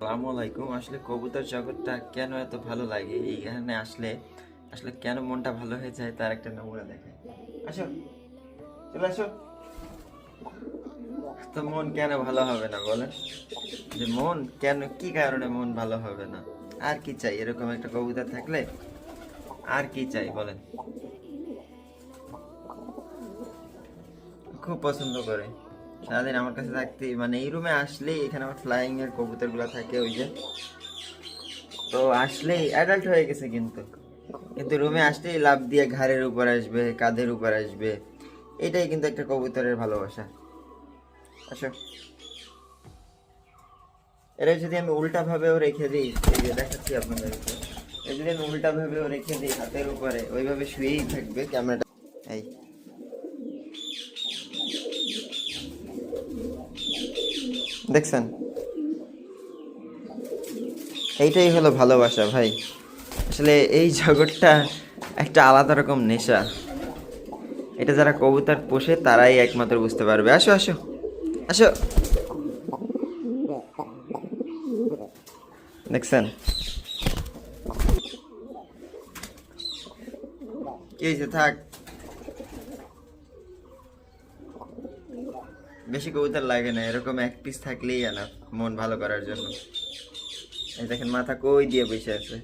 আসসালামু আলাইকুম। আসলে কবুতর জগৎটা কেন এত ভালো লাগে, এইখানে আসলে আসলে কেন মনটা ভালো হয়ে যায় তার একটা নমুনা দেখে। আসো, চলে আসো। তো মন কেন ভালো হবে না বলেন? যে মন কেন, কি কারণে মন ভালো হবে না? আর কি চাই এরকম একটা কবুতর থাকলে? আর কি চাই বলেন? খুব পছন্দ করে সারাদিন আমার কাছে থাকতে, মানে এই রুমে আসলেই এখানে আমার ফ্লাইং এর কবুতরগুলো থাকে, ওই যে। তো আসলেই অ্যাডাল্ট হয়ে গেছে, কিন্তু কিন্তু রুমে আসলেই লাফ দিয়ে ঘাড়ের উপর আসবে, কাঁধের উপর আসবে। এটাই কিন্তু একটা কবুতরের ভালোবাসা। আসো, এরা যদি আমি উল্টা ভাবেও রেখে দিই, এই যে দেখাচ্ছি আপনাদেরকে, এই যদি আমি উল্টা ভাবেও রেখে দিই হাতের উপরে, ওইভাবে শুয়েই থাকবে ক্যামেরাটা। এই দেখছেন, এইটাই হলো ভালোবাসা ভাই। আসলে এই জগৎটা একটা আলাদা রকম নেশা। এটা যারা কবুতর পোষে তারাই একমাত্র বুঝতে পারবে। আসো আসো আসো, দেখছেন কি হয়েছে? থাক, বেশি কবুতর লাগে না, এরকম এক পিস থাকলেই না মন ভালো করার জন্য। এই দেখেন মাথা কই দিয়ে বসে আছে।